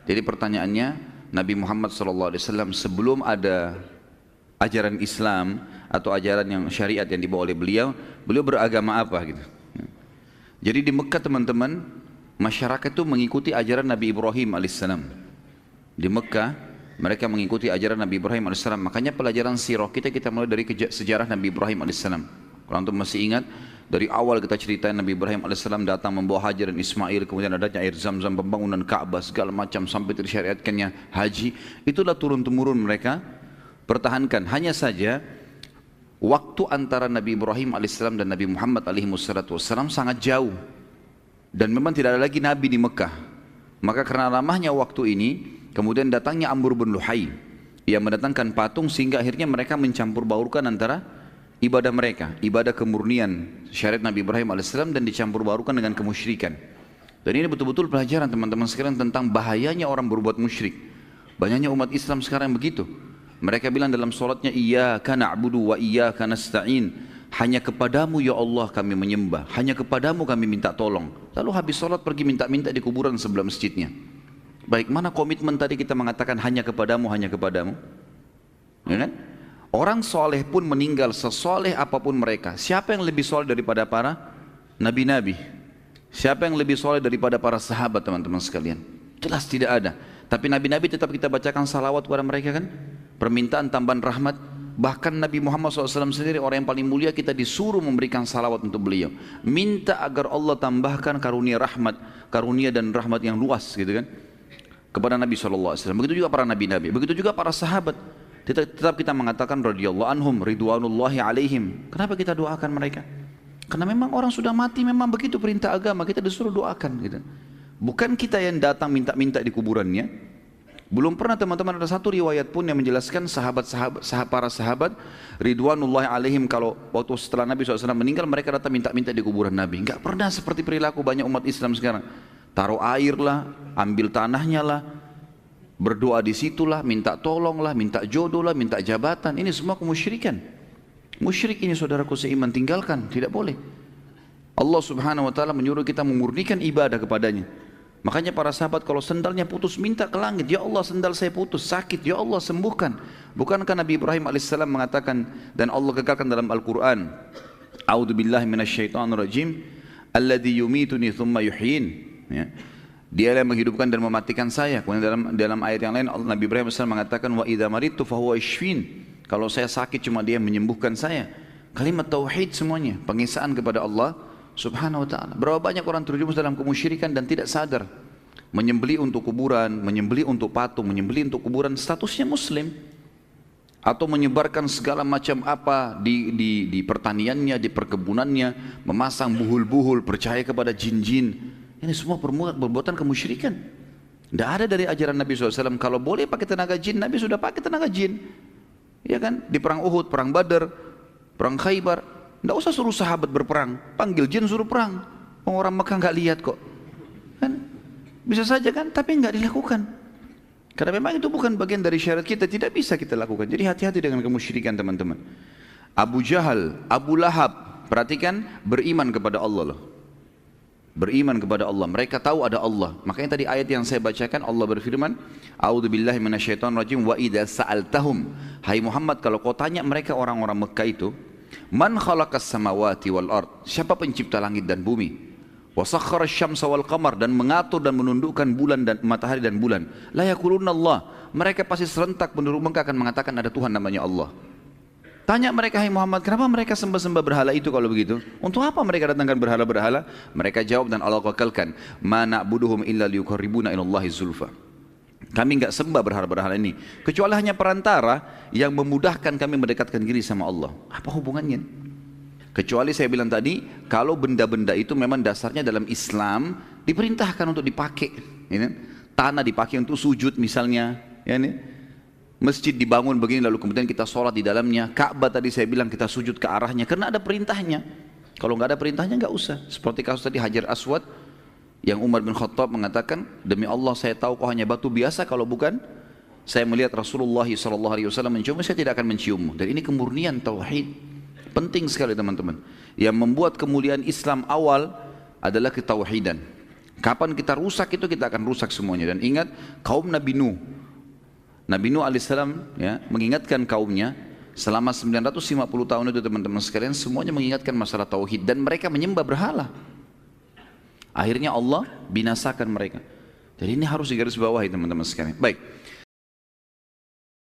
Jadi pertanyaannya, Nabi Muhammad SAW sebelum ada ajaran Islam atau ajaran yang syariat yang dibawa oleh beliau, beliau beragama apa gitu. Jadi di Mekah teman-teman, masyarakat itu mengikuti ajaran Nabi Ibrahim alaihissalam. Di Mekah mereka mengikuti ajaran Nabi Ibrahim alaihissalam. Makanya pelajaran sirah kita mulai dari sejarah Nabi Ibrahim alaihissalam. Kalau antum masih ingat, dari awal kita ceritain Nabi Ibrahim alaihissalam datang membawa Hajar dan Ismail, kemudian adanya air Zam-Zam, pembangunan Ka'bah, segala macam sampai disyariatkannya haji. Itulah turun-temurun mereka pertahankan. Hanya saja waktu antara Nabi Ibrahim alaihissalam dan Nabi Muhammad alaihissalam sangat jauh, dan memang tidak ada lagi Nabi di Mekah. Maka karena lamanya waktu ini, kemudian datangnya Amr bin Luhai yang mendatangkan patung, sehingga akhirnya mereka mencampur baurkan antara ibadah mereka, ibadah kemurnian syariat Nabi Ibrahim alaihissalam dan dicampur barukan dengan kemusyrikan. Dan ini betul-betul pelajaran teman-teman sekalian tentang bahayanya orang berbuat musyrik. Banyaknya umat Islam sekarang begitu. Mereka bilang dalam sholatnya, iyyaka na'budu wa iyyaka nasta'in. Hanya kepadamu ya Allah kami menyembah, hanya kepadamu kami minta tolong. Lalu habis sholat pergi minta-minta di kuburan sebelah masjidnya. Baik, mana komitmen tadi kita mengatakan hanya kepadamu, hanya kepadamu? Ya kan? Orang soleh pun meninggal, sesoleh apapun mereka. Siapa yang lebih soleh daripada para nabi-nabi? Siapa yang lebih soleh daripada para sahabat teman-teman sekalian? Jelas tidak ada. Tapi nabi-nabi tetap kita bacakan salawat kepada mereka kan? Permintaan tambahan rahmat. Bahkan Nabi Muhammad SAW sendiri orang yang paling mulia, kita disuruh memberikan salawat untuk beliau. Minta agar Allah tambahkan karunia rahmat, karunia dan rahmat yang luas gitu kan, kepada Nabi SAW. Begitu juga para nabi-nabi, begitu juga para sahabat. Tetap kita mengatakan radhiyallahu anhum, ridwanullahi alaihim. Kenapa kita doakan mereka? Karena memang orang sudah mati, memang begitu perintah agama, kita disuruh doakan gitu. Bukan kita yang datang minta-minta di kuburannya. Belum pernah teman-teman ada satu riwayat pun yang menjelaskan para sahabat ridwanullahi alaihim kalau waktu setelah Nabi SAW meninggal mereka datang minta-minta di kuburan Nabi. Enggak pernah seperti perilaku banyak umat Islam sekarang. Taruh air lah, ambil tanahnya lah, berdoa di situlah, minta tolong lah, minta jodoh lah, minta jabatan. Ini semua kemusyrikan. Musyrik ini saudaraku seiman, tinggalkan, tidak boleh. Allah Subhanahu wa taala menyuruh kita memurnikan ibadah kepadanya. Makanya para sahabat kalau sendalnya putus minta ke langit, ya Allah sendal saya putus, sakit, ya Allah sembuhkan. Bukankah Nabi Ibrahim alaihissalam mengatakan dan Allah kekalkan dalam Al-Quran, A'udzubillahi minasyaitonirrajim, alladzi yumituni thumma yuhyin. Ya. Dia yang menghidupkan dan mematikan saya. Kemudian dalam ayat yang lain Nabi Ibrahim AS mengatakan wa idza maridtu fahuwa yashfin. Kalau saya sakit cuma dia menyembuhkan saya. Kalimat tauhid semuanya, pengesaan kepada Allah Subhanahu wa taala. Berapa banyak orang terjerumus dalam kemusyrikan dan tidak sadar. Menyembelih untuk kuburan, menyembelih untuk patung, menyembelih untuk kuburan, statusnya muslim. Atau menyebarkan segala macam apa di pertaniannya, di perkebunannya, memasang buhul-buhul, percaya kepada jin-jin. Ini semua perbuatan kemusyrikan. Tidak ada dari ajaran Nabi SAW. Kalau boleh pakai tenaga jin, Nabi sudah pakai tenaga jin. Ya kan? Di perang Uhud, perang Badar, perang Khaybar. Tidak usah suruh sahabat berperang. Panggil jin suruh perang. Orang Mekah nggak lihat kok. Kan? Bisa saja kan? Tapi nggak dilakukan. Karena memang itu bukan bagian dari syariat kita. Tidak bisa kita lakukan. Jadi hati-hati dengan kemusyrikan teman-teman. Abu Jahal, Abu Lahab. Perhatikan, beriman kepada Allah loh. Beriman kepada Allah, mereka tahu ada Allah. Makanya tadi ayat yang saya bacakan Allah berfirman, A'udzubillahi minasyaitonirrajim wa idza sa'altahum. Hai Muhammad, kalau kau tanya mereka orang-orang Mekah itu, man khalaqas samawati wal ard? Siapa pencipta langit dan bumi? Wa sakhkhara asy-syamsa wal qamar, dan mengatur dan menundukkan bulan dan matahari dan bulan. La yaquluna Allah. Mereka pasti serentak penduduk Mekah akan mengatakan ada Tuhan namanya Allah. Tanya mereka, hai Muhammad, kenapa mereka sembah-sembah berhala itu kalau begitu? Untuk apa mereka datangkan berhala-berhala? Mereka jawab dan Allah wakalkan, ma na'buduhum illa liyuqarribuna ilallahi zulfa. Kami enggak sembah berhala-berhala ini kecuali hanya perantara yang memudahkan kami mendekatkan diri sama Allah. Apa hubungannya? Kecuali saya bilang tadi, kalau benda-benda itu memang dasarnya dalam Islam diperintahkan untuk dipakai. Ya, tanah dipakai untuk sujud misalnya, ya nih. Masjid dibangun begini lalu kemudian kita sholat di dalamnya. Ka'bah tadi saya bilang kita sujud ke arahnya karena ada perintahnya. Kalau nggak ada perintahnya nggak usah. Seperti kasus tadi Hajar Aswad yang Umar bin Khattab mengatakan, demi Allah saya tahu kau hanya batu biasa, kalau bukan saya melihat Rasulullah SAW mencium, saya tidak akan menciummu. Dan ini kemurnian tauhid. Penting sekali teman-teman. Yang membuat kemuliaan Islam awal adalah ketauhidan. Kapan kita rusak itu kita akan rusak semuanya. Dan ingat kaum Nabi Nuh. Nabi Nuh alaihissalam ya, mengingatkan kaumnya selama 950 tahun itu teman-teman sekalian semuanya mengingatkan masalah tauhid dan mereka menyembah berhala. Akhirnya Allah binasakan mereka. Jadi ini harus digarisbawahi teman-teman sekalian. Baik.